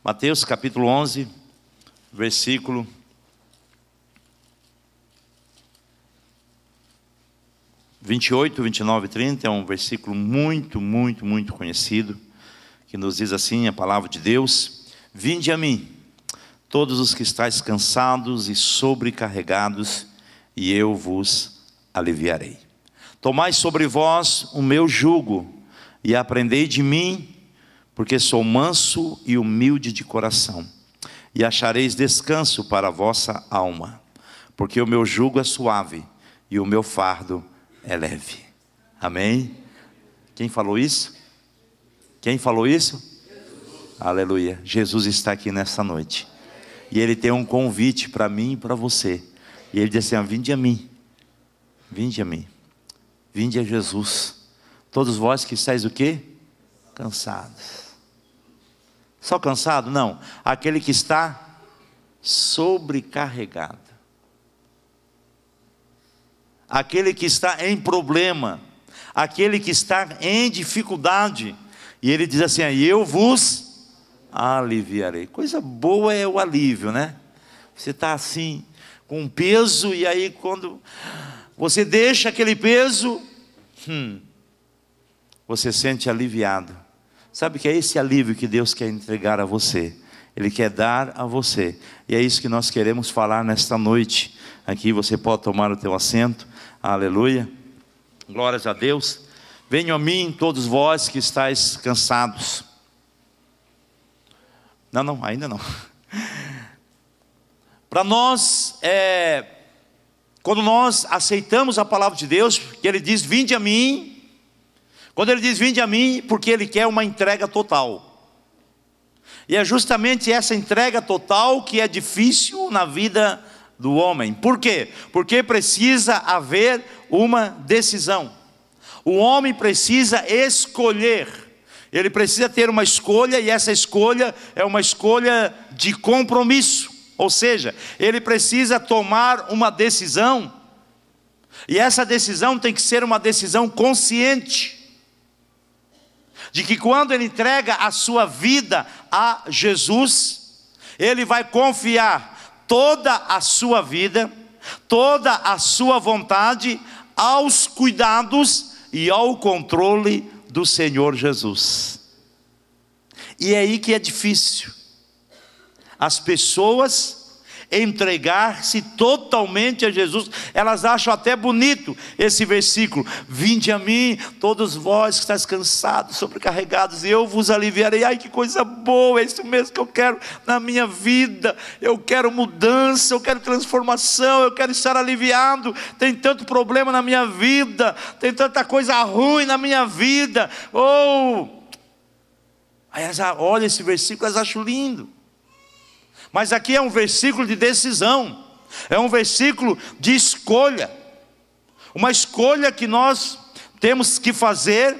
Mateus capítulo 11, versículo 28, 29 e 30, é um versículo muito conhecido, que nos diz assim a palavra de Deus: vinde a mim, todos os que estáis cansados e sobrecarregados, e eu vos aliviarei. Tomai sobre vós o meu jugo, e aprendei de mim, porque sou manso e humilde de coração, e achareis descanso para a vossa alma, porque o meu jugo é suave, e o meu fardo é leve. Amém? Quem falou isso? Quem falou isso? Jesus. Aleluia. Jesus está aqui nessa noite, e Ele tem um convite para mim e para você, e Ele diz assim: vinde a mim, vinde a mim, vinde a Jesus, todos vós que estáis o quê? Cansados. Só cansado? Não, aquele que está sobrecarregado, aquele que está em problema, aquele que está em dificuldade, e Ele diz assim: eu vos aliviarei. Coisa boa é o alívio, né? Você está assim, com um peso, e aí quando você deixa aquele peso, você sente aliviado. Sabe que é esse alívio que Deus quer entregar a você, Ele quer dar a você, e é isso que nós queremos falar nesta noite. Aqui você pode tomar o teu assento. Aleluia, glórias a Deus. Venham a mim todos vós que estáis cansados. Não, ainda não. Para nós, quando nós aceitamos a palavra de Deus, que Ele diz: vinde a mim. Quando Ele diz vinde a mim, porque Ele quer uma entrega total, e é justamente essa entrega total que é difícil na vida do homem. Por quê? Porque precisa haver uma decisão. O homem precisa escolher, ele precisa ter uma escolha, e essa escolha é uma escolha de compromisso. Ou seja, ele precisa tomar uma decisão, e essa decisão tem que ser uma decisão consciente, de que quando ele entrega a sua vida a Jesus, ele vai confiar toda a sua vida, toda a sua vontade aos cuidados e ao controle do Senhor Jesus. E é aí que é difícil as pessoas entregar-se totalmente a Jesus. Elas acham até bonito esse versículo: vinde a mim, todos vós que estáis cansados, sobrecarregados, e eu vos aliviarei. Ai, que coisa boa, é isso mesmo que eu quero na minha vida. Eu quero mudança, eu quero transformação, eu quero estar aliviado. Tem tanto problema na minha vida, tem tanta coisa ruim na minha vida. Aí olha esse versículo, elas acham lindo. Mas aqui é um versículo de decisão, é um versículo de escolha, uma escolha que nós temos que fazer,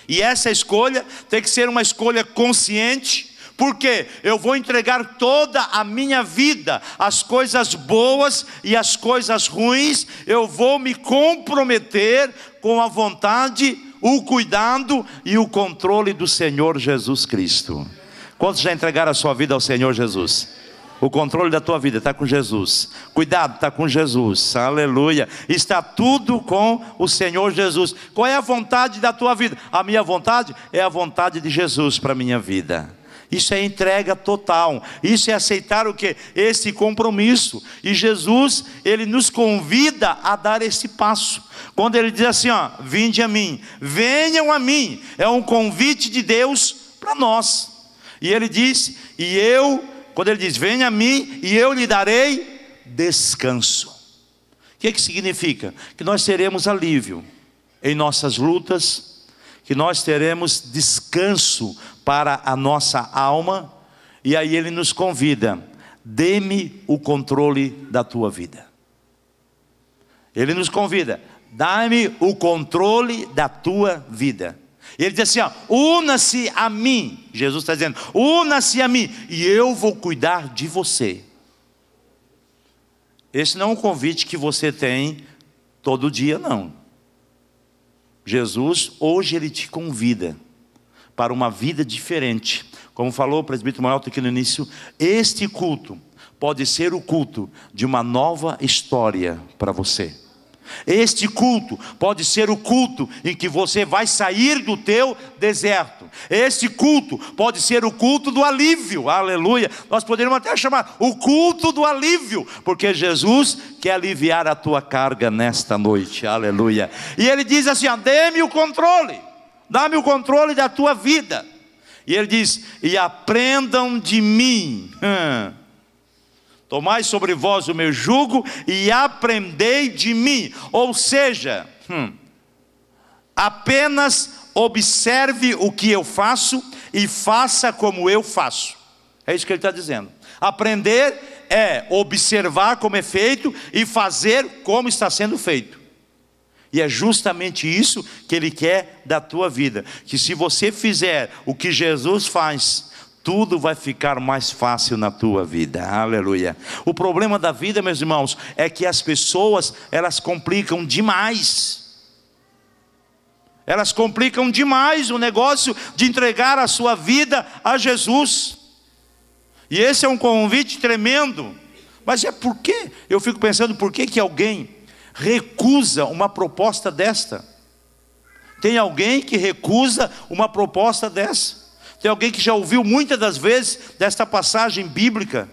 e essa escolha tem que ser uma escolha consciente, porque eu vou entregar toda a minha vida, as coisas boas e as coisas ruins, eu vou me comprometer com a vontade, o cuidado e o controle do Senhor Jesus Cristo. Quantos já entregaram a sua vida ao Senhor Jesus? O controle da tua vida está com Jesus, cuidado está com Jesus, aleluia, está tudo com o Senhor Jesus. Qual é a vontade da tua vida? A minha vontade é a vontade de Jesus para a minha vida. Isso é entrega total, isso é aceitar o quê? Esse compromisso. E Jesus, Ele nos convida a dar esse passo, quando Ele diz assim: vinde a mim, venham a mim. É um convite de Deus para nós. E Ele diz, quando Ele diz venha a mim, e eu lhe darei descanso. O que significa? Que nós teremos alívio em nossas lutas, que nós teremos descanso para a nossa alma. E aí Ele nos convida: dê-me o controle da tua vida. Ele nos convida: dá-me o controle da tua vida. Ele diz assim: una-se a mim. Jesus está dizendo: una-se a mim, e eu vou cuidar de você. Esse não é um convite que você tem todo dia, não. Jesus, hoje Ele te convida para uma vida diferente, Como falou o presbítero Malta aqui no início, este culto pode ser o culto de uma nova história para você. Este culto pode ser o culto em que você vai sair do teu deserto. Este culto pode ser o culto do alívio, aleluia. Nós poderíamos até chamar o culto do alívio, porque Jesus quer aliviar a tua carga nesta noite, aleluia. E Ele diz assim, dê-me o controle, dá-me o controle da tua vida. E Ele diz, e aprendam de mim, tomai sobre vós o meu jugo e aprendei de mim. Ou seja, apenas observe o que eu faço e faça como eu faço. É isso que ele está dizendo. Aprender é observar como é feito e fazer como está sendo feito. E é justamente isso que Ele quer da tua vida. Que se você fizer o que Jesus faz, tudo vai ficar mais fácil na tua vida, aleluia. O problema da vida, meus irmãos, é que as pessoas, elas complicam demais. Elas complicam demais o negócio de entregar a sua vida a Jesus. E esse é um convite tremendo. Mas é por quê? Eu fico pensando, por que alguém recusa uma proposta desta? Tem alguém que recusa uma proposta dessa? Tem alguém que já ouviu muitas das vezes desta passagem bíblica,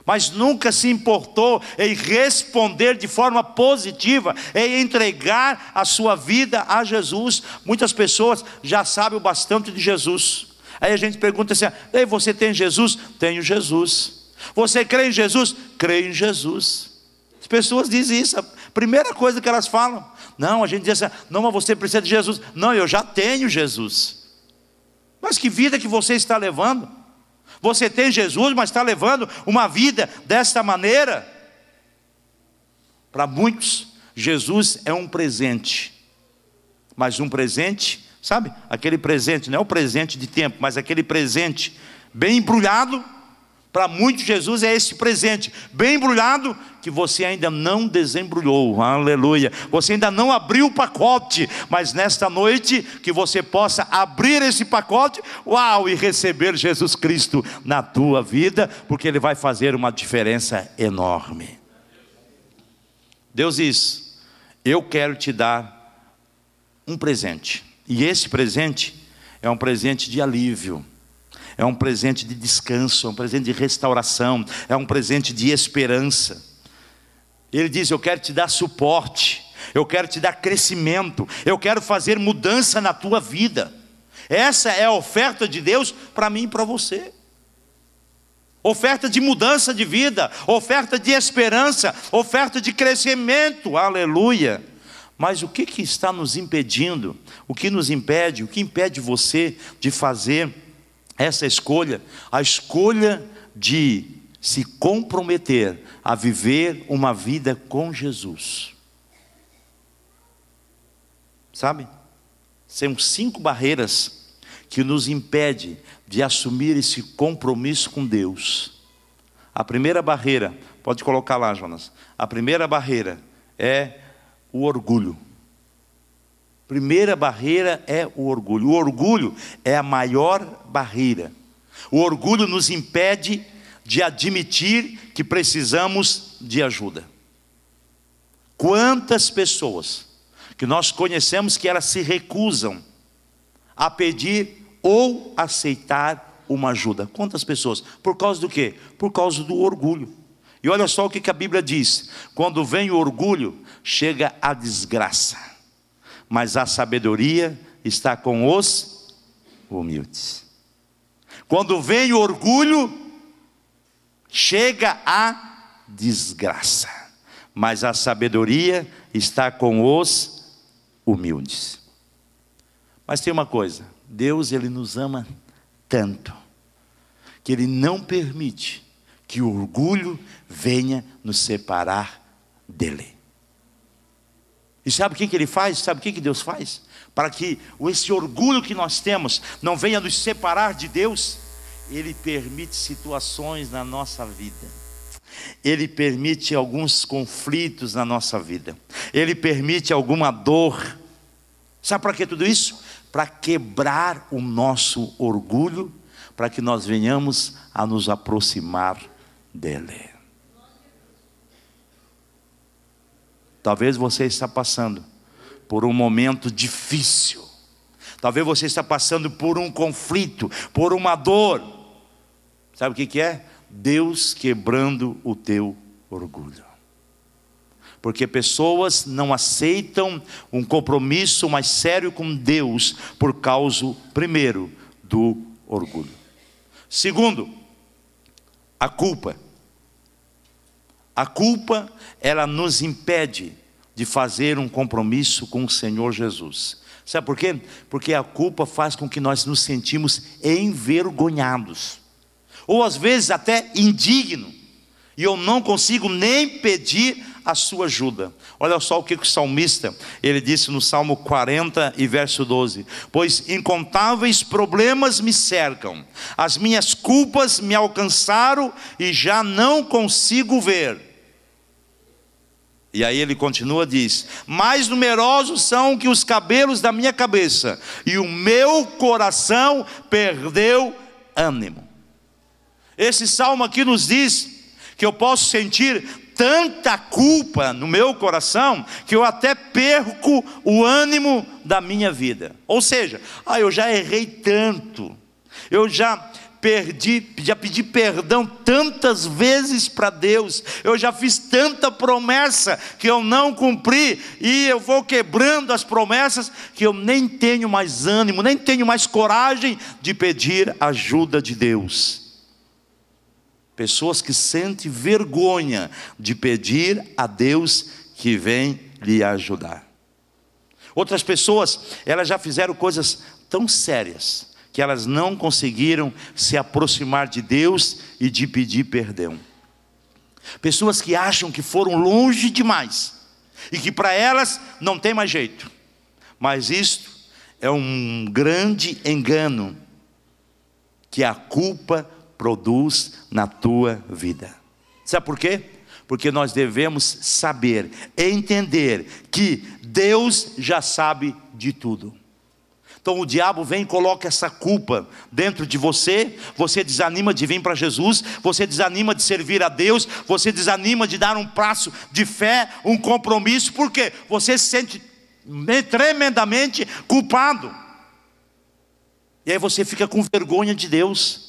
mas nunca se importou em responder de forma positiva, em entregar a sua vida a Jesus. Muitas pessoas já sabem o bastante de Jesus. Aí a gente pergunta assim, ei, você tem Jesus? Tenho Jesus. Você crê em Jesus? Creio em Jesus. As pessoas dizem isso, a primeira coisa que elas falam. Não, a gente diz assim, não, mas você precisa de Jesus. Não, eu já tenho Jesus. Mas que vida que você está levando? Você tem Jesus, mas está levando uma vida desta maneira? Para muitos, Jesus é um presente. Mas um presente, sabe? Aquele presente, não é o presente de tempo, mas aquele presente bem embrulhado. Para muitos, Jesus é esse presente, bem embrulhado, que você ainda não desembrulhou, aleluia. Você ainda não abriu o pacote, mas nesta noite, que você possa abrir esse pacote, uau, e receber Jesus Cristo na tua vida, porque Ele vai fazer uma diferença enorme. Deus diz, eu quero te dar um presente, e esse presente é um presente de alívio. É um presente de descanso, é um presente de restauração, é um presente de esperança. Ele diz, eu quero te dar suporte, eu quero te dar crescimento, eu quero fazer mudança na tua vida. Essa é a oferta de Deus para mim e para você. Oferta de mudança de vida, oferta de esperança, oferta de crescimento, aleluia. Mas o que está nos impedindo? O que nos impede? O que impede você de fazer essa escolha? A escolha de se comprometer a viver uma vida com Jesus. Sabe? São 5 barreiras que nos impedem de assumir esse compromisso com Deus. A primeira barreira, pode colocar lá, Jonas. A primeira barreira é o orgulho. Primeira barreira é o orgulho. O orgulho é a maior barreira. O orgulho nos impede de admitir que precisamos de ajuda. Quantas pessoas que nós conhecemos que elas se recusam a pedir ou aceitar uma ajuda? Quantas pessoas? Por causa do quê? Por causa do orgulho. E olha só o que a Bíblia diz: quando vem o orgulho, chega a desgraça. Mas a sabedoria está com os humildes. Quando vem o orgulho, chega a desgraça. Mas a sabedoria está com os humildes. Mas tem uma coisa, Deus, Ele nos ama tanto, que Ele não permite que o orgulho venha nos separar dEle. E sabe o que Ele faz? Sabe o que Deus faz? Para que esse orgulho que nós temos não venha nos separar de Deus, Ele permite situações na nossa vida. Ele permite alguns conflitos na nossa vida. Ele permite alguma dor. Sabe para que tudo isso? Para quebrar o nosso orgulho, para que nós venhamos a nos aproximar dele. Talvez você está passando por um momento difícil. Talvez você está passando por um conflito, por uma dor. Sabe o que é? Deus quebrando o teu orgulho. Porque pessoas não aceitam um compromisso mais sério com Deus por causa, primeiro, do orgulho. Segundo, a culpa. A culpa, ela nos impede de fazer um compromisso com o Senhor Jesus. Sabe por quê? Porque a culpa faz com que nós nos sentimos envergonhados, ou às vezes até indigno, e eu não consigo nem pedir a sua ajuda. Olha só o que o salmista, ele disse no Salmo 40 e verso 12: pois incontáveis problemas me cercam, as minhas culpas me alcançaram e já não consigo ver. E aí ele continua, diz: mais numerosos são que os cabelos da minha cabeça, e o meu coração perdeu ânimo. Esse salmo aqui nos diz que eu posso sentir tanta culpa no meu coração, que eu até perco o ânimo da minha vida. Ou seja, eu já errei tanto, eu já pedi perdão tantas vezes para Deus, eu já fiz tanta promessa que eu não cumpri, e eu vou quebrando as promessas, que eu nem tenho mais ânimo, nem tenho mais coragem de pedir ajuda de Deus. Pessoas que sentem vergonha de pedir a Deus que vem lhe ajudar. Outras pessoas, elas já fizeram coisas tão sérias que elas não conseguiram se aproximar de Deus e de pedir perdão. Pessoas que acham que foram longe demais e que para elas não tem mais jeito. Mas isto é um grande engano que a culpa produz na tua vida. Sabe por quê? Porque nós devemos saber, entender que Deus já sabe de tudo. Então o diabo vem e coloca essa culpa dentro de você, você desanima de vir para Jesus, você desanima de servir a Deus, você desanima de dar um passo de fé, um compromisso, porque você se sente tremendamente culpado. E aí você fica com vergonha de Deus.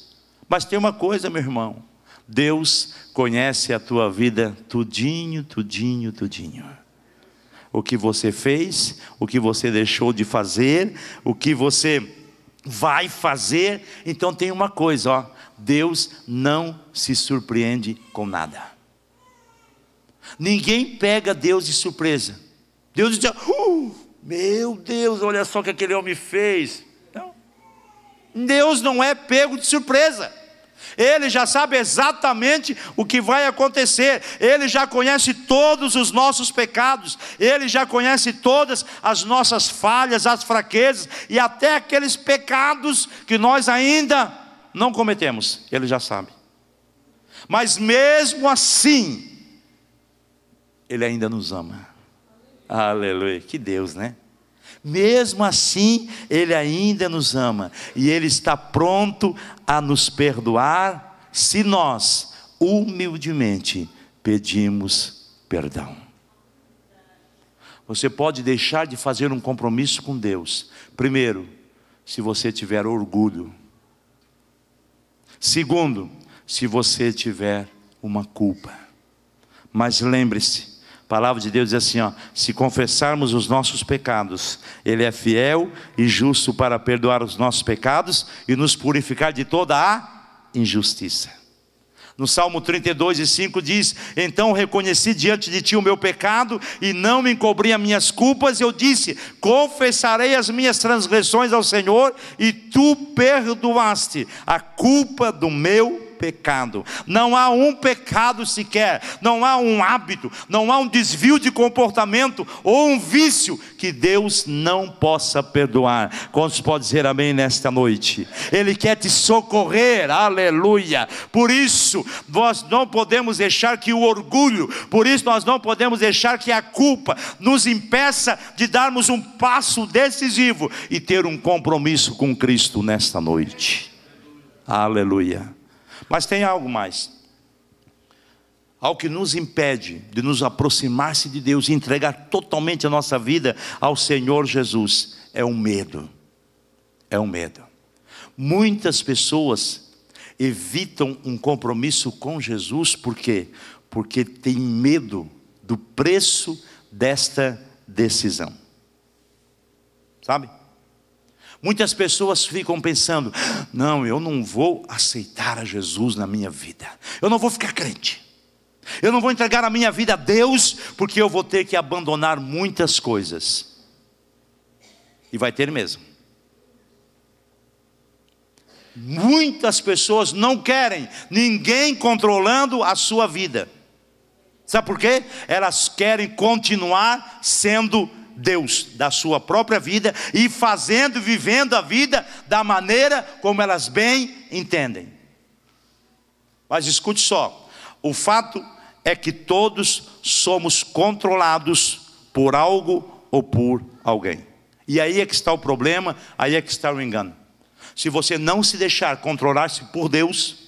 Mas tem uma coisa, meu irmão, Deus conhece a tua vida tudinho, tudinho, tudinho. O que você fez, o que você deixou de fazer, o que você vai fazer. Então tem uma coisa, Deus não se surpreende com nada. Ninguém pega Deus de surpresa. Deus diz: meu Deus, olha só o que aquele homem fez. Deus não é pego de surpresa. Ele já sabe exatamente o que vai acontecer. Ele já conhece todos os nossos pecados. Ele já conhece todas as nossas falhas, as fraquezas, e até aqueles pecados que nós ainda não cometemos. Ele já sabe. Mas mesmo assim, Ele ainda nos ama. Aleluia, que Deus, né? Mesmo assim, Ele ainda nos ama, e Ele está pronto a nos perdoar, se nós humildemente pedimos perdão. Você pode deixar de fazer um compromisso com Deus, primeiro, se você tiver orgulho. Segundo, se você tiver uma culpa. Mas lembre-se, a palavra de Deus diz assim, se confessarmos os nossos pecados, Ele é fiel e justo para perdoar os nossos pecados e nos purificar de toda a injustiça. No Salmo 32:5 diz: então reconheci diante de ti o meu pecado e não me encobri as minhas culpas. Eu disse: confessarei as minhas transgressões ao Senhor, e tu perdoaste a culpa do meu pecado. Não há um pecado sequer, não há um hábito, não há um desvio de comportamento ou um vício que Deus não possa perdoar. Quantos podem dizer amém nesta noite? Ele quer te socorrer, aleluia. Por isso nós não podemos deixar que o orgulho, por isso nós não podemos deixar que a culpa nos impeça de darmos um passo decisivo e ter um compromisso com Cristo nesta noite. Aleluia. Mas tem algo mais. Algo que nos impede de nos aproximar-se de Deus e entregar totalmente a nossa vida ao Senhor Jesus. É o medo. É o medo. Muitas pessoas evitam um compromisso com Jesus. Por quê? Porque tem medo do preço desta decisão. Sabe? Muitas pessoas ficam pensando: não, eu não vou aceitar a Jesus na minha vida. Eu não vou ficar crente. Eu não vou entregar a minha vida a Deus, porque eu vou ter que abandonar muitas coisas. E vai ter mesmo. Muitas pessoas não querem ninguém controlando a sua vida. Sabe por quê? Elas querem continuar sendo Deus da sua própria vida e fazendo, vivendo a vida da maneira como elas bem entendem. Mas escute só, o fato é que todos somos controlados por algo ou por alguém. E aí é que está o problema, aí é que está o engano. Se você não se deixar controlar-se por Deus,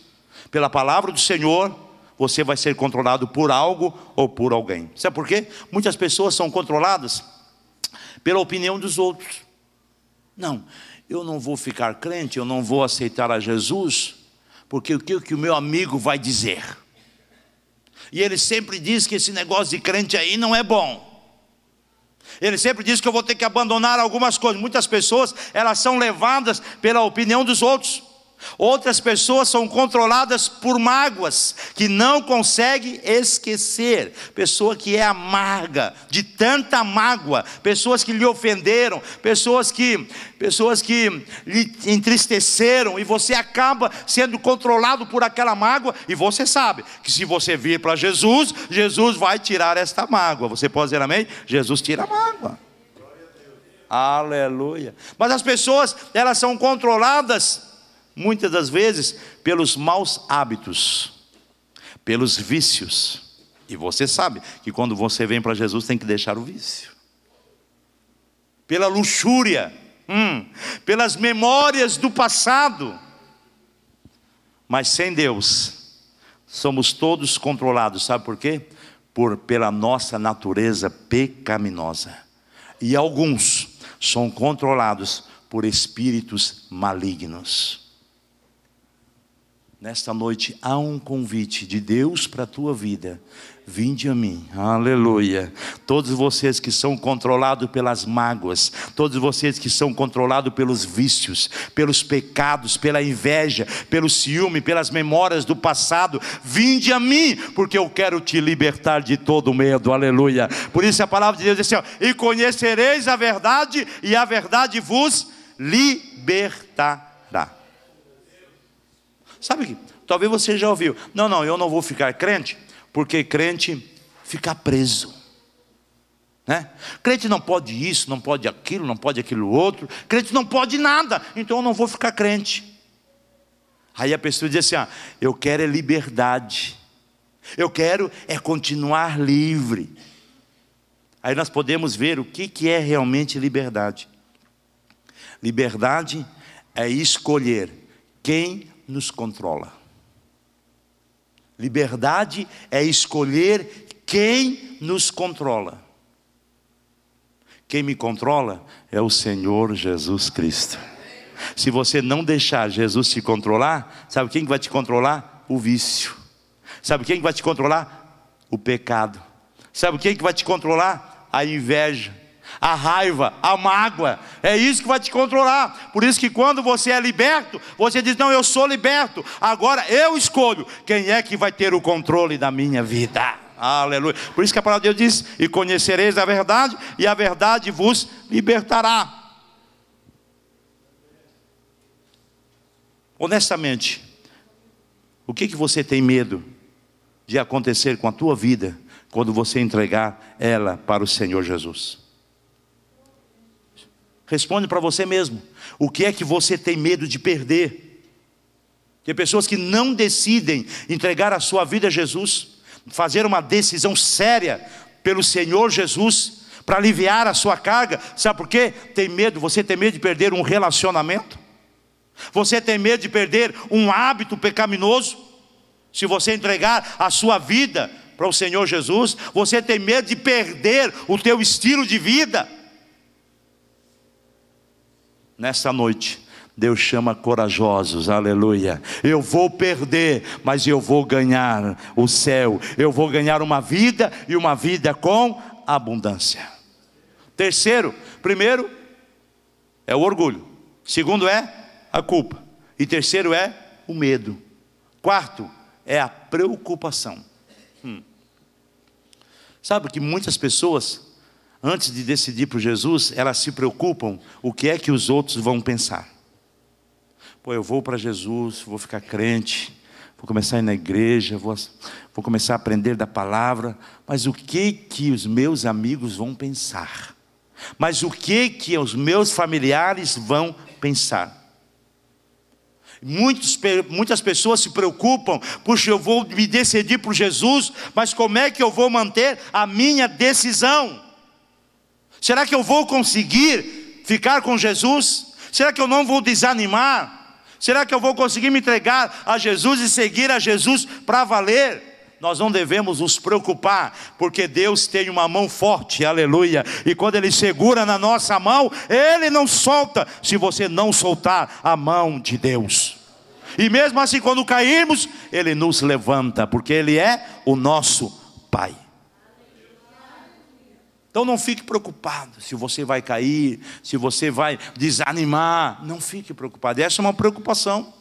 pela palavra do Senhor, você vai ser controlado por algo ou por alguém. Sabe por quê? Muitas pessoas são controladas pela opinião dos outros. Não, eu não vou ficar crente, eu não vou aceitar a Jesus, porque o que o meu amigo vai dizer? E ele sempre diz que esse negócio de crente aí não é bom. Ele sempre diz que eu vou ter que abandonar algumas coisas. Muitas pessoas, elas são levadas pela opinião dos outros. Outras pessoas são controladas por mágoas, que não consegue esquecer. Pessoa que é amarga, de tanta mágoa. Pessoas que lhe ofenderam, pessoas que lhe entristeceram, e você acaba sendo controlado por aquela mágoa. E você sabe que se você vir para Jesus, Jesus vai tirar esta mágoa. Você pode dizer amém? Jesus tira a mágoa. Aleluia. Mas as pessoas, elas são controladas muitas das vezes pelos maus hábitos, pelos vícios. E você sabe que quando você vem para Jesus tem que deixar o vício. Pela luxúria, pelas memórias do passado. Mas sem Deus, somos todos controlados. Sabe por quê? Pela nossa natureza pecaminosa. E alguns são controlados por espíritos malignos. Nesta noite há um convite de Deus para a tua vida. Vinde a mim, aleluia. Todos vocês que são controlados pelas mágoas, todos vocês que são controlados pelos vícios, pelos pecados, pela inveja, pelo ciúme, pelas memórias do passado, vinde a mim, porque eu quero te libertar de todo medo, aleluia. Por isso a palavra de Deus diz assim, ó, e conhecereis a verdade, e a verdade vos libertará. Sabe que talvez você já ouviu: não, eu não vou ficar crente, porque crente fica preso, né? Crente não pode isso, não pode aquilo, não pode aquilo outro. Crente não pode nada, então eu não vou ficar crente. Aí a pessoa diz assim: eu quero é liberdade, eu quero é continuar livre. Aí nós podemos ver o que é realmente liberdade. Liberdade é escolher quem nos controla. Liberdade é escolher quem nos controla. Quem me controla é o Senhor Jesus Cristo. Se você não deixar Jesus te controlar, sabe quem vai te controlar? O vício. Sabe quem vai te controlar? O pecado. Sabe quem vai te controlar? A inveja, a raiva, a mágoa. É isso que vai te controlar. Por isso que quando você é liberto, você diz: não, eu sou liberto, agora eu escolho quem é que vai ter o controle da minha vida. Aleluia. Por isso que a palavra de Deus diz: e conhecereis a verdade, e a verdade vos libertará. Honestamente, o que você tem medo de acontecer com a tua vida quando você entregar ela para o Senhor Jesus? Responde para você mesmo. O que é que você tem medo de perder? Tem pessoas que não decidem entregar a sua vida a Jesus, fazer uma decisão séria pelo Senhor Jesus, para aliviar a sua carga. Sabe por quê? Tem medo. Você tem medo de perder um relacionamento? Você tem medo de perder um hábito pecaminoso? Se você entregar a sua vida para o Senhor Jesus, você tem medo de perder o teu estilo de vida? Nessa noite, Deus chama corajosos, aleluia. Eu vou perder, mas eu vou ganhar o céu. Eu vou ganhar uma vida, e uma vida com abundância. Terceiro, primeiro é o orgulho. Segundo é a culpa. E terceiro é o medo. Quarto é a preocupação. Sabe que muitas pessoas, antes de decidir por Jesus, elas se preocupam o que é que os outros vão pensar. Pô, eu vou para Jesus, vou ficar crente, vou começar a ir na igreja, vou começar a aprender da palavra, mas o que os meus amigos vão pensar? Mas o que os meus familiares vão pensar? Muitas pessoas se preocupam, puxa, eu vou me decidir por Jesus, mas como é que eu vou manter a minha decisão? Será que eu vou conseguir ficar com Jesus? Será que eu não vou desanimar? Será que eu vou conseguir me entregar a Jesus e seguir a Jesus para valer? Nós não devemos nos preocupar, porque Deus tem uma mão forte, aleluia. E quando Ele segura na nossa mão, Ele não solta, se você não soltar a mão de Deus. E mesmo assim, quando cairmos, Ele nos levanta, porque Ele é o nosso Pai. Então não fique preocupado se você vai cair, se você vai desanimar. Não fique preocupado, essa é uma preocupação.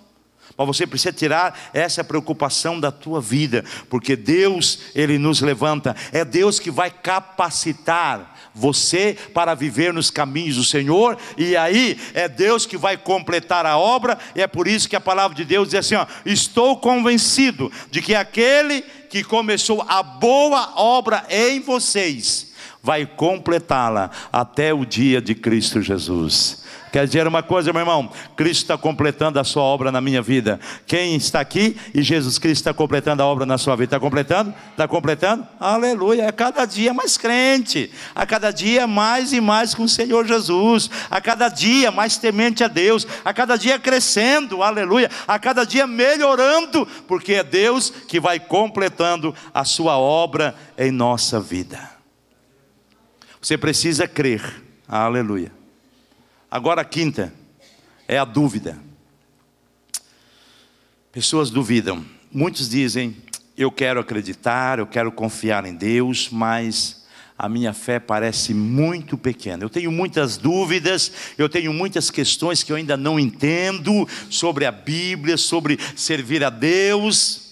Mas você precisa tirar essa preocupação da tua vida, porque Deus, Ele nos levanta. É Deus que vai capacitar você para viver nos caminhos do Senhor. E aí é Deus que vai completar a obra. E é por isso que a palavra de Deus diz assim, ó: estou convencido de que aquele que começou a boa obra em vocês vai completá-la até o dia de Cristo Jesus. Quer dizer uma coisa, meu irmão? Cristo está completando a sua obra na minha vida. Quem está aqui e Jesus Cristo está completando a obra na sua vida? Está completando? Está completando? Aleluia. A cada dia mais crente, a cada dia mais e mais com o Senhor Jesus, a cada dia mais temente a Deus, a cada dia crescendo, aleluia, a cada dia melhorando, porque é Deus que vai completando a sua obra em nossa vida. Você precisa crer, aleluia. Agora a quinta é a dúvida. Pessoas duvidam. Muitos dizem, eu quero acreditar, eu quero confiar em Deus, mas a minha fé parece muito pequena. Eu tenho muitas dúvidas, eu tenho muitas questões que eu ainda não entendo sobre a Bíblia, sobre servir a Deus.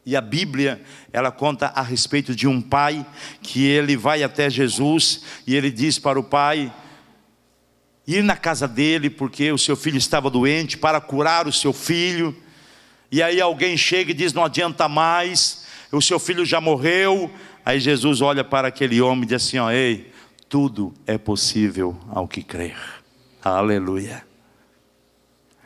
E a Bíblia, ela conta a respeito de um pai, que ele vai até Jesus, e ele diz para o pai ir na casa dele, porque o seu filho estava doente, para curar o seu filho. E aí alguém chega e diz, não adianta mais, o seu filho já morreu. Aí Jesus olha para aquele homem e diz assim, ó, ei, tudo é possível ao que crer, aleluia.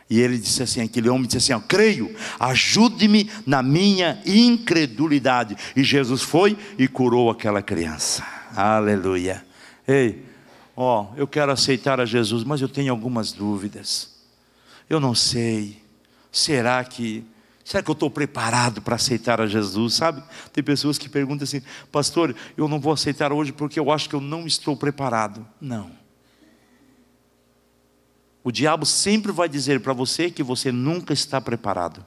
E ele disse assim, aquele homem disse assim, ó, creio, ajude-me na minha incredulidade. E Jesus foi e curou aquela criança, aleluia. Ei, ó, eu quero aceitar a Jesus, mas eu tenho algumas dúvidas. Eu não sei, será que eu estou preparado para aceitar a Jesus, sabe? Tem pessoas que perguntam assim, pastor, eu não vou aceitar hoje porque eu acho que eu não estou preparado. Não. O diabo sempre vai dizer para você que você nunca está preparado.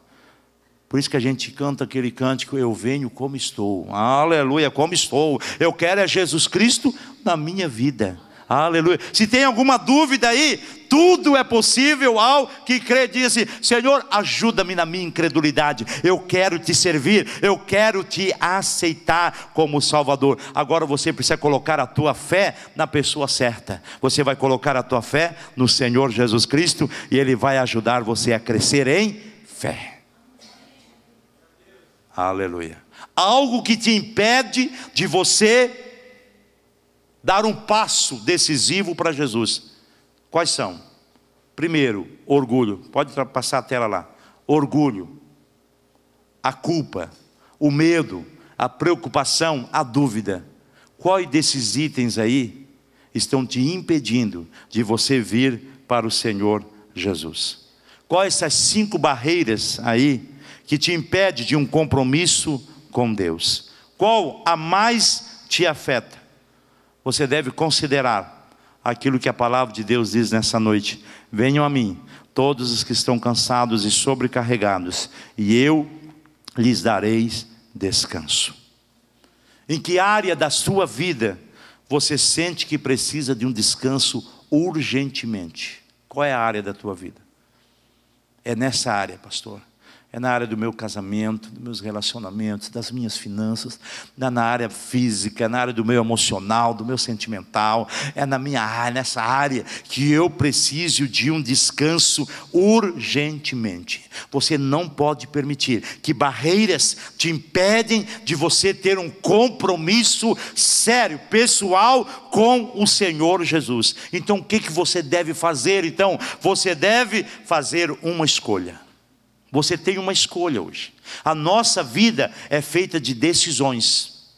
Por isso que a gente canta aquele cântico, eu venho como estou, aleluia, como estou. Eu quero é Jesus Cristo na minha vida, aleluia. Se tem alguma dúvida aí, tudo é possível ao que crê. Diz assim, Senhor, ajuda-me na minha incredulidade, eu quero te servir, eu quero te aceitar como Salvador. Agora você precisa colocar a tua fé na pessoa certa. Você vai colocar a tua fé no Senhor Jesus Cristo, e Ele vai ajudar você a crescer em fé, aleluia. Algo que te impede de você dar um passo decisivo para Jesus. Quais são? Primeiro, orgulho. Pode passar a tela lá. Orgulho, a culpa, o medo, a preocupação, a dúvida. Quais desses itens aí estão te impedindo de você vir para o Senhor Jesus? Quais essas 5 barreiras aí que te impede de um compromisso com Deus? Qual a mais te afeta? Você deve considerar aquilo que a palavra de Deus diz nessa noite: venham a mim todos os que estão cansados e sobrecarregados, e eu lhes darei descanso. Em que área da sua vida você sente que precisa de um descanso urgentemente? Qual é a área da tua vida? É nessa área, pastor. É na área do meu casamento, dos meus relacionamentos, das minhas finanças, na área física, na área do meu emocional, do meu sentimental. É na minha área, nessa área que eu preciso de um descanso urgentemente. Você não pode permitir que barreiras te impedem de você ter um compromisso sério, pessoal, com o Senhor Jesus. Então o que você deve fazer? Então você deve fazer uma escolha. Você tem uma escolha hoje. A nossa vida é feita de decisões.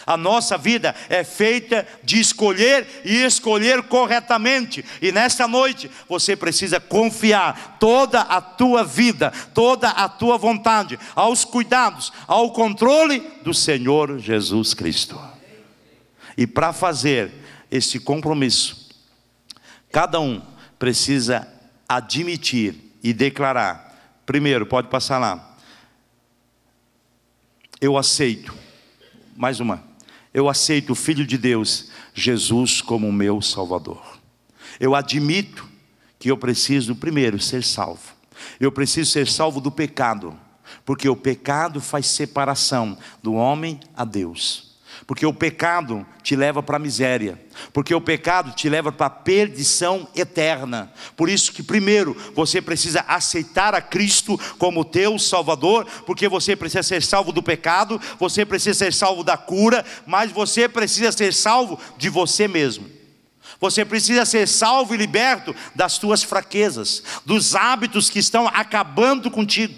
A nossa vida é feita de escolher e escolher corretamente. E nesta noite você precisa confiar toda a tua vida, toda a tua vontade, aos cuidados, ao controle do Senhor Jesus Cristo. E para fazer esse compromisso, cada um precisa admitir e declarar. Primeiro, pode passar lá. Eu aceito. Mais uma. Eu aceito o Filho de Deus, Jesus, como meu Salvador. Eu admito que eu preciso, primeiro, ser salvo. Eu preciso ser salvo do pecado, porque o pecado faz separação do homem a Deus. Porque o pecado te leva para a miséria. Porque o pecado te leva para a perdição eterna. Por isso que primeiro você precisa aceitar a Cristo como teu Salvador. Porque você precisa ser salvo do pecado, você precisa ser salvo da cura, mas você precisa ser salvo de você mesmo. Você precisa ser salvo e liberto das tuas fraquezas, dos hábitos que estão acabando contigo,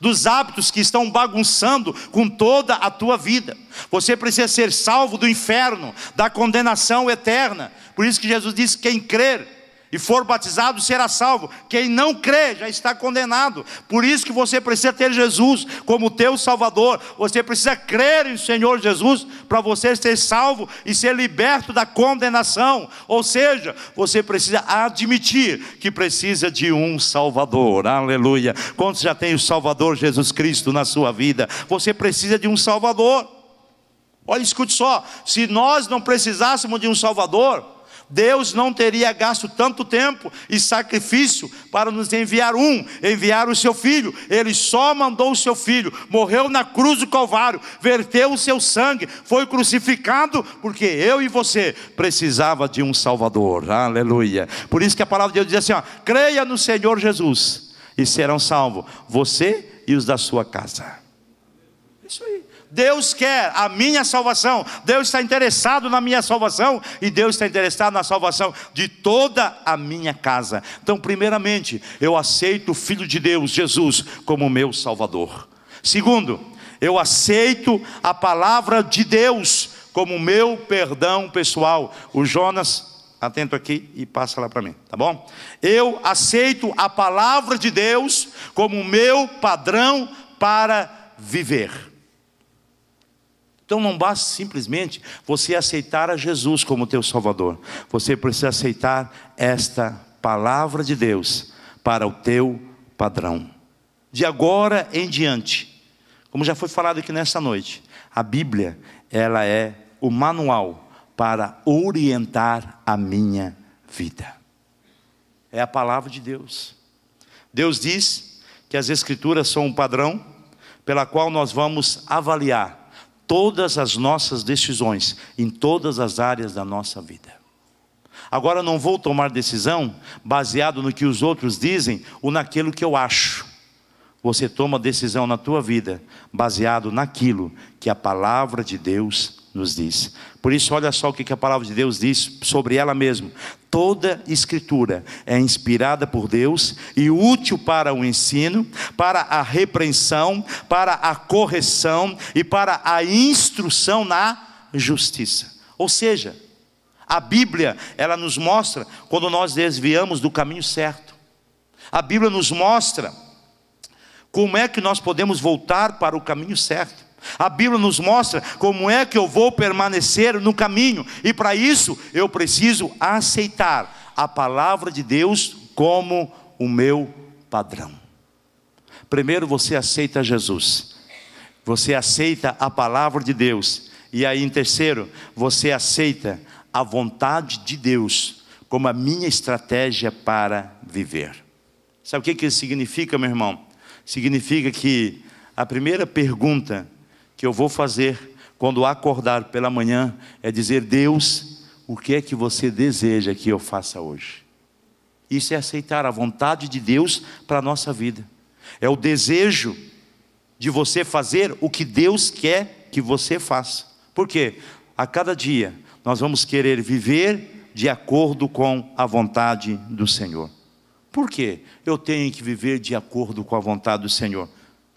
dos hábitos que estão bagunçando com toda a tua vida. Você precisa ser salvo do inferno, da condenação eterna. Por isso que Jesus disse: quem crer e for batizado será salvo, quem não crê já está condenado. Por isso que você precisa ter Jesus como teu Salvador. Você precisa crer em Senhor Jesus para você ser salvo e ser liberto da condenação. Ou seja, você precisa admitir que precisa de um Salvador. Aleluia. Quantos já tem o Salvador Jesus Cristo na sua vida? Você precisa de um Salvador. Olha, escute só, se nós não precisássemos de um Salvador, Deus não teria gasto tanto tempo e sacrifício para nos enviar o seu Filho. Ele só mandou o seu Filho, morreu na cruz do Calvário, verteu o seu sangue, foi crucificado, porque eu e você precisava de um Salvador. Aleluia. Por isso que a palavra de Deus diz assim, ó: creia no Senhor Jesus e serão salvos você e os da sua casa. Isso aí. Deus quer a minha salvação. Deus está interessado na minha salvação, e Deus está interessado na salvação de toda a minha casa. Então, primeiramente, eu aceito o Filho de Deus, Jesus, como meu Salvador. Segundo, eu aceito a palavra de Deus como meu perdão pessoal. O Jonas, atento aqui e passa lá para mim, tá bom? Eu aceito a palavra de Deus como meu padrão para viver. Então não basta simplesmente você aceitar a Jesus como teu Salvador. Você precisa aceitar esta palavra de Deus para o teu padrão. De agora em diante, como já foi falado aqui nessa noite, a Bíblia, ela é o manual para orientar a minha vida. É a palavra de Deus. Deus diz que as Escrituras são um padrão pela qual nós vamos avaliar todas as nossas decisões, em todas as áreas da nossa vida. Agora não vou tomar decisão baseado no que os outros dizem ou naquilo que eu acho. Você toma decisão na tua vida baseado naquilo que a palavra de Deus nos diz. Por isso, olha só o que a palavra de Deus diz sobre ela mesma. Toda escritura é inspirada por Deus e útil para o ensino, para a repreensão, para a correção e para a instrução na justiça. Ou seja, a Bíblia, ela nos mostra quando nós desviamos do caminho certo. A Bíblia nos mostra como é que nós podemos voltar para o caminho certo. A Bíblia nos mostra como é que eu vou permanecer no caminho. E para isso eu preciso aceitar a palavra de Deus como o meu padrão. Primeiro você aceita Jesus. Você aceita a palavra de Deus. E aí em terceiro, você aceita a vontade de Deus como a minha estratégia para viver. Sabe o que isso significa, meu irmão? Significa que a primeira pergunta que eu vou fazer quando acordar pela manhã é dizer: Deus, o que é que você deseja que eu faça hoje? Isso é aceitar a vontade de Deus para a nossa vida. É o desejo de você fazer o que Deus quer que você faça. Por quê? A cada dia nós vamos querer viver de acordo com a vontade do Senhor. Por quê? Eu tenho que viver de acordo com a vontade do Senhor.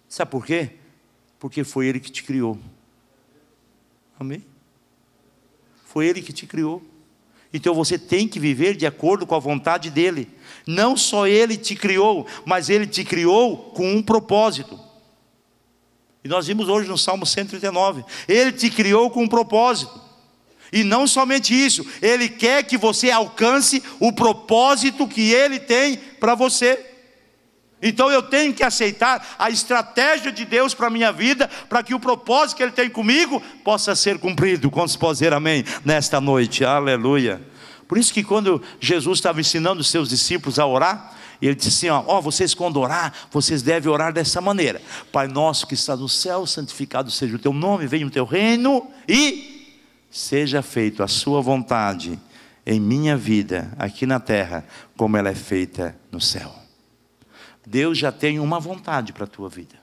Sabe por quê? Porque foi Ele que te criou. Amém? Foi Ele que te criou. Então você tem que viver de acordo com a vontade dEle. Não só Ele te criou, mas Ele te criou com um propósito. E nós vimos hoje no Salmo 139. Ele te criou com um propósito. E não somente isso, Ele quer que você alcance o propósito que Ele tem para você. Então eu tenho que aceitar a estratégia de Deus para a minha vida, para que o propósito que Ele tem comigo possa ser cumprido. Quantos podem dizer amém nesta noite? Aleluia. Por isso que quando Jesus estava ensinando os seus discípulos a orar, ele disse assim, vocês quando orar, vocês devem orar dessa maneira: Pai nosso que está no céu, santificado seja o teu nome, venha o teu reino e seja feita a sua vontade em minha vida, aqui na terra, como ela é feita no céu. Deus já tem uma vontade para a tua vida.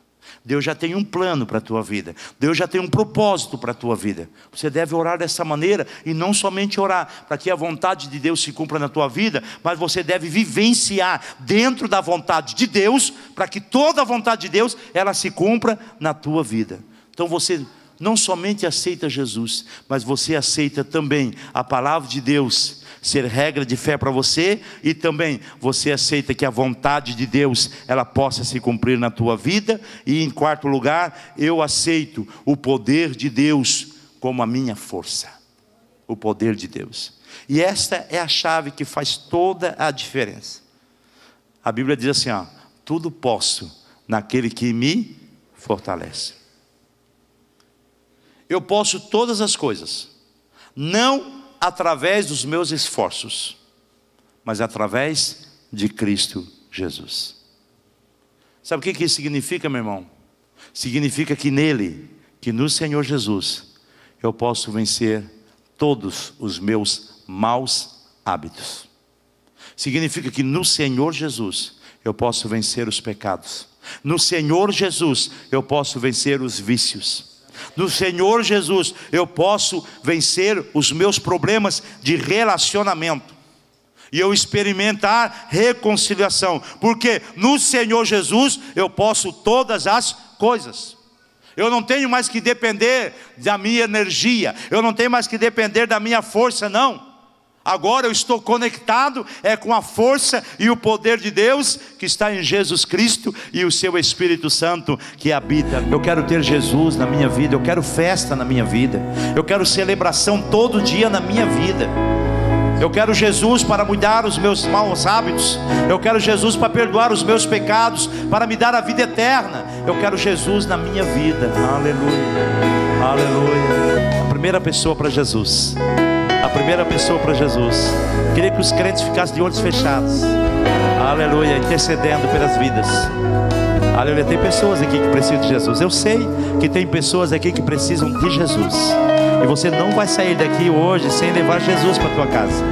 Deus já tem um plano para a tua vida. Deus já tem um propósito para a tua vida. Você deve orar dessa maneira, e não somente orar para que a vontade de Deus se cumpra na tua vida, mas você deve vivenciar dentro da vontade de Deus, para que toda a vontade de Deus, ela se cumpra na tua vida. Então você não somente aceita Jesus, mas você aceita também a palavra de Deus ser regra de fé para você, e também você aceita que a vontade de Deus ela possa se cumprir na tua vida. E em quarto lugar, eu aceito o poder de Deus como a minha força. O poder de Deus. E esta é a chave que faz toda a diferença. A Bíblia diz assim, tudo posso naquele que me fortalece. Eu posso todas as coisas, não através dos meus esforços, mas através de Cristo Jesus. Sabe o que isso significa, meu irmão? Significa que nele, que no Senhor Jesus, eu posso vencer todos os meus maus hábitos. Significa que no Senhor Jesus eu posso vencer os pecados. No Senhor Jesus eu posso vencer os vícios. No Senhor Jesus eu posso vencer os meus problemas de relacionamento, e eu experimentar reconciliação, porque no Senhor Jesus eu posso todas as coisas. Eu não tenho mais que depender da minha energia, eu não tenho mais que depender da minha força, não. Agora eu estou conectado com a força e o poder de Deus que está em Jesus Cristo e o seu Espírito Santo que habita. Eu quero ter Jesus na minha vida, eu quero festa na minha vida, eu quero celebração todo dia na minha vida. Eu quero Jesus para mudar os meus maus hábitos. Eu quero Jesus para perdoar os meus pecados, para me dar a vida eterna. Eu quero Jesus na minha vida. Aleluia, aleluia. A primeira pessoa para Jesus. A primeira pessoa para Jesus. Queria que os crentes ficassem de olhos fechados. Aleluia, intercedendo pelas vidas. Aleluia, tem pessoas aqui que precisam de Jesus. Eu sei que tem pessoas aqui que precisam de Jesus. E você não vai sair daqui hoje sem levar Jesus para a tua casa.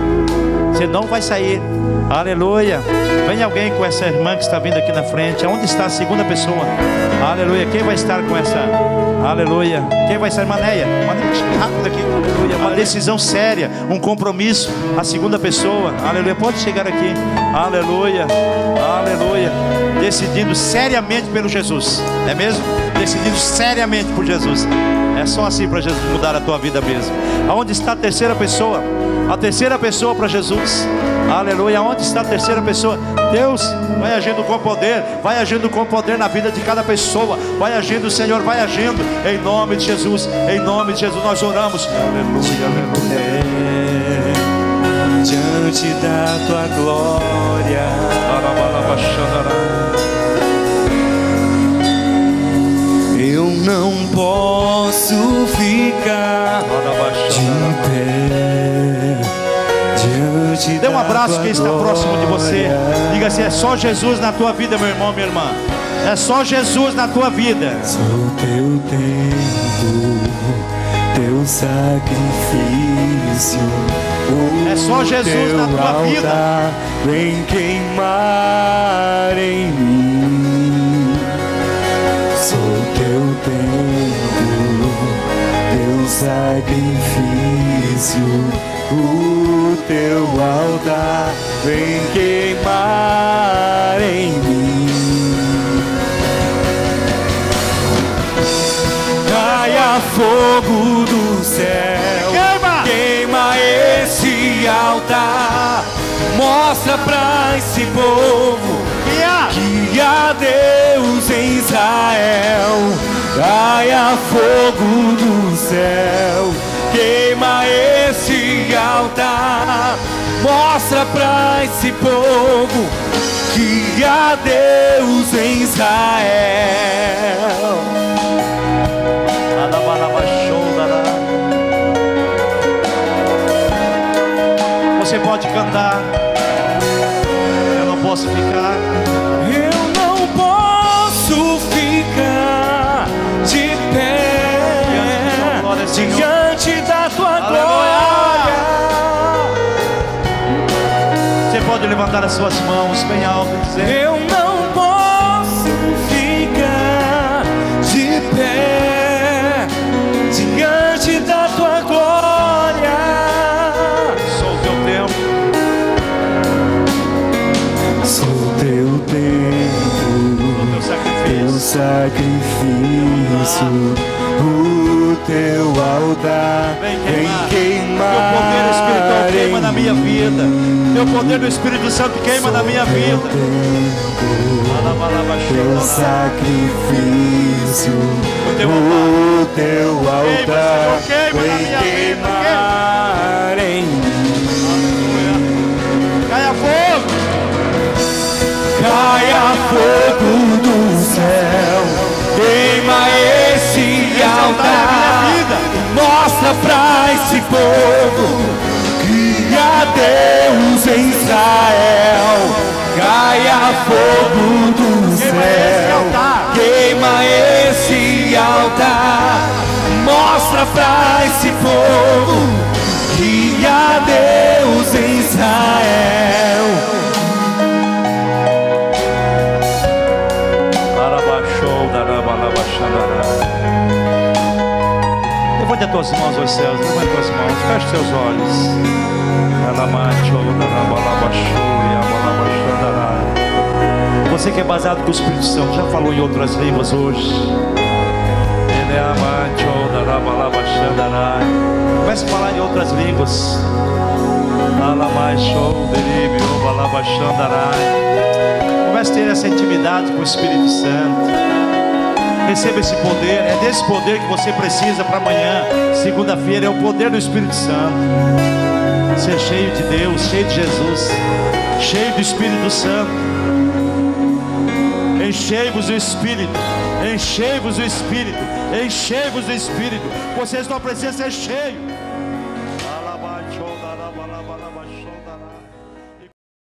Você não vai sair. Aleluia. Vem alguém com essa irmã que está vindo aqui na frente. Aonde está a segunda pessoa? Aleluia. Quem vai estar com essa? Aleluia. Quem vai estar? Irmã Neia. Rápido aqui. Aleluia. Uma decisão séria, um compromisso. A segunda pessoa. Aleluia. Pode chegar aqui. Aleluia. Aleluia. Decidindo seriamente pelo Jesus. É mesmo? Decidindo seriamente por Jesus. É só assim para Jesus mudar a tua vida mesmo. Aonde está a terceira pessoa? A terceira pessoa para Jesus. Aleluia. Onde está a terceira pessoa? Deus vai agindo com poder. Vai agindo com poder na vida de cada pessoa. Vai agindo, Senhor, vai agindo. Em nome de Jesus. Em nome de Jesus nós oramos. Aleluia, aleluia. Diante da tua glória, eu não posso ficar de pé diante. Dê um abraço quem está próximo de você. Diga assim: é só Jesus na tua vida, meu irmão, minha irmã. É só Jesus na tua vida. Sou teu tempo, teu sacrifício. É só Jesus na tua vida. Vem queimar em mim. Sou teu templo, teu sacrifício. O teu altar vem queimar em mim. Caia fogo do céu, queima esse altar. Mostra pra esse povo que há Deus em Israel. Caia fogo do céu, queima esse altar. Mostra pra esse povo que há Deus em Israel. Você pode cantar. Eu não posso ficar. Eu não posso ficar de pé diante da tua glória. Você pode levantar as suas mãos bem alto e dizer: eu não posso ficar de pé diante da tua glória. Sou o teu tempo. Sou teu tempo, Teu teu sacrifício, o teu altar vem queimar. Teu poder espiritual queima na minha vida. Teu poder do Espírito Santo queima na minha vida. Teu sacrifício, o teu altar vem queimar em mim. Caia fogo. Caia fogo do céu, queima esse altar. Mostra pra esse povo que há Deus em Israel. Caia fogo do céu, queima esse altar. Mostra pra esse povo que há Deus em Israel. Levante as tuas mãos aos céus, levante as tuas mãos, feche seus olhos. Você que é baseado com o Espírito Santo, já falou em outras línguas hoje. Comece a falar em outras línguas. Comece a ter essa intimidade com o Espírito Santo. Receba esse poder. É desse poder que você precisa para amanhã, segunda-feira. É o poder do Espírito Santo. Ser cheio de Deus, cheio de Jesus, cheio do Espírito Santo. Enchei-vos do Espírito. Enchei-vos do Espírito. Enchei-vos do Espírito. Vocês não precisam ser cheios.